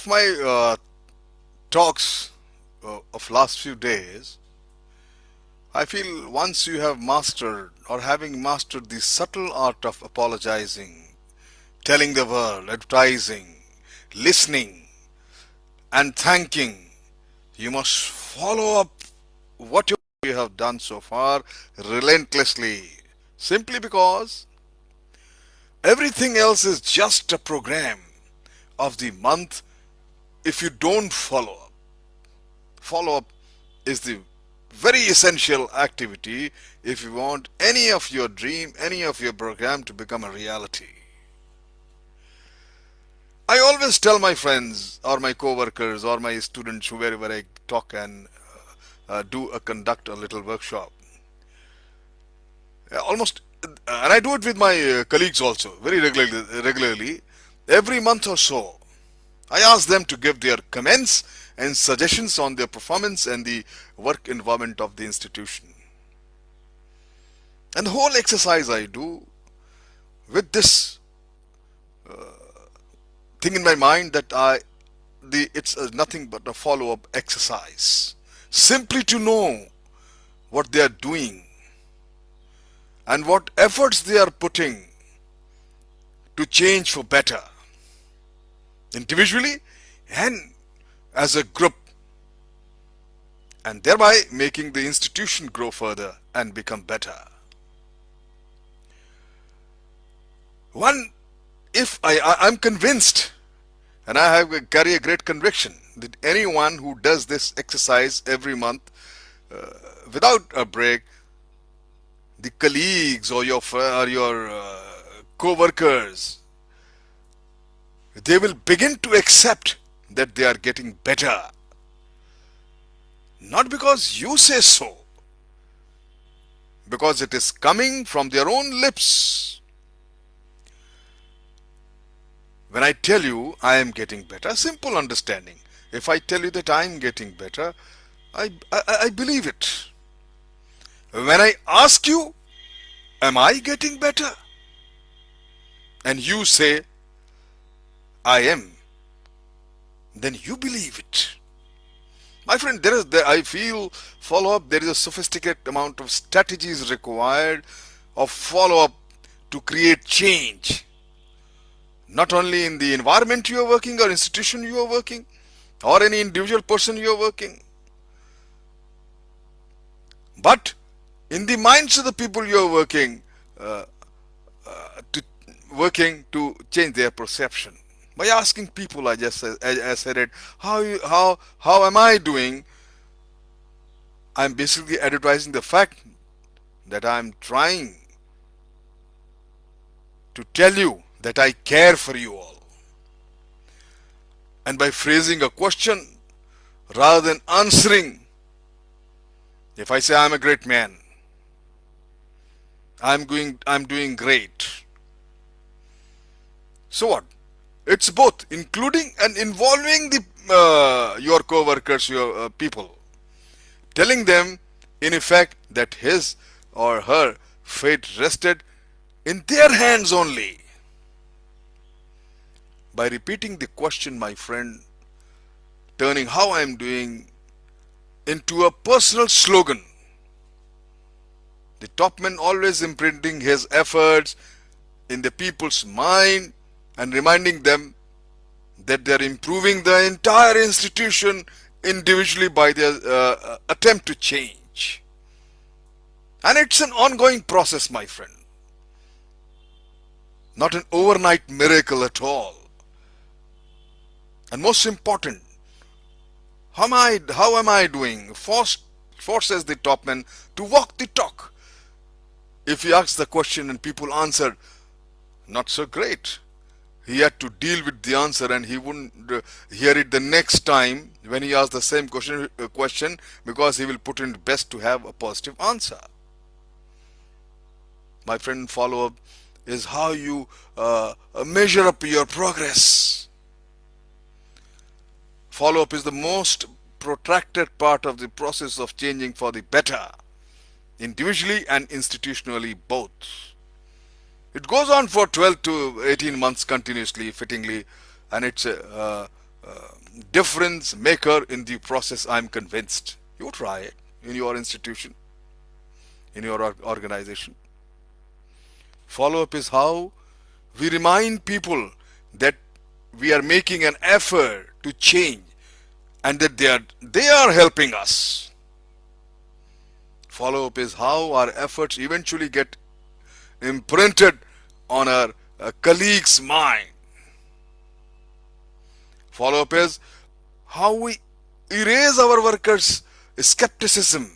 of my talks of last few days, I feel once you have mastered or having mastered the subtle art of apologizing, telling the world, advertising, listening, and thanking, you must follow up what you have done so far relentlessly, simply because everything else is just a program of the month if you don't follow up. Follow up is the very essential activity if you want any of your dream, any of your program to become a reality. I always tell my friends or my co-workers or my students wherever I talk and conduct a little workshop. Almost, and I do it with my colleagues also very regularly. Every month or so, I ask them to give their comments and suggestions on their performance and the work environment of the institution. And the whole exercise I do with this thing in my mind that it's nothing but a follow-up exercise, simply to know what they are doing and what efforts they are putting to change for better, individually and as a group, and thereby making the institution grow further and become better. I'm convinced, and carry a great conviction that anyone who does this exercise every month without a break, the colleagues or your co-workers, they will begin to accept that they are getting better. Not because you say so, because it is coming from their own lips. When I tell you I am getting better, simple understanding. If I tell you that I am getting better, I believe it. When I ask you, am I getting better? And you say, I am, then you believe it. My friend, I feel follow-up, there is a sophisticated amount of strategies required of follow-up to create change. Not only in the environment you are working or institution you are working or any individual person you are working, but in the minds of the people you are working to change their perception. By asking people, I said it, how am I doing? I'm basically advertising the fact that I'm trying to tell you that I care for you all. And by phrasing a question rather than answering, if I say I'm a great man, I'm doing great. So what? It's both, including and involving your co-workers, your people, telling them in effect that his or her fate rested in their hands only. By repeating the question, my friend, turning how I am doing into a personal slogan. The topman always imprinting his efforts in the people's mind and reminding them that they are improving the entire institution individually by their attempt to change. And it's an ongoing process, my friend. Not an overnight miracle at all. And most important, how am I doing? Forces the topman to walk the talk. If he asks the question and people answer, not so great, he had to deal with the answer and he wouldn't hear it the next time when he asks the same question because he will put in best to have a positive answer. My friend, follow-up is how you measure up your progress. Follow-up is the most protracted part of the process of changing for the better, individually and institutionally both. It goes on for 12 to 18 months continuously, fittingly, and it's difference maker in the process, I'm convinced. You try it in your institution, in your organization. Follow up is how we remind people that we are making an effort to change and that they are helping us. Follow up is how our efforts eventually get imprinted on our colleagues' mind. Follow up is how we erase our workers' skepticism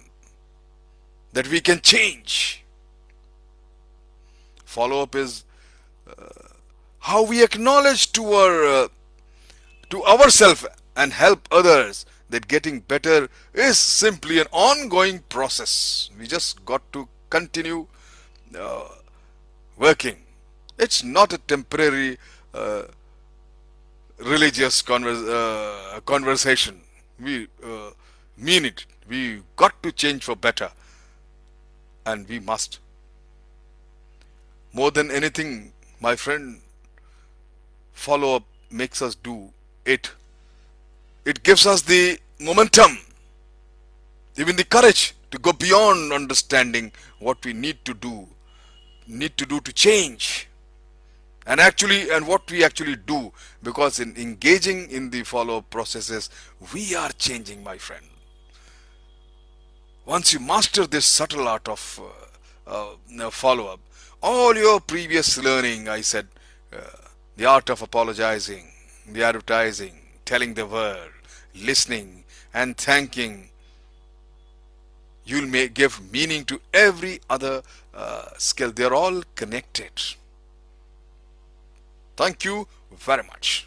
that we can change. Follow up is how we acknowledge to ourselves and help others that getting better is simply an ongoing process. We just got to continue working. It's not a temporary religious conversation. We mean it. We got to change for better, and we must. More than anything, my friend, follow up makes us do it. It gives us the momentum, even the courage to go beyond understanding what we need to do to change. And what we actually do, because in engaging in the follow-up processes, we are changing, my friend. Once you master this subtle art of follow-up, all your previous learning, I said, uh, the art of apologizing, the advertising, telling the world, listening and thanking, you'll give meaning to every other skill. They're all connected. Thank you very much.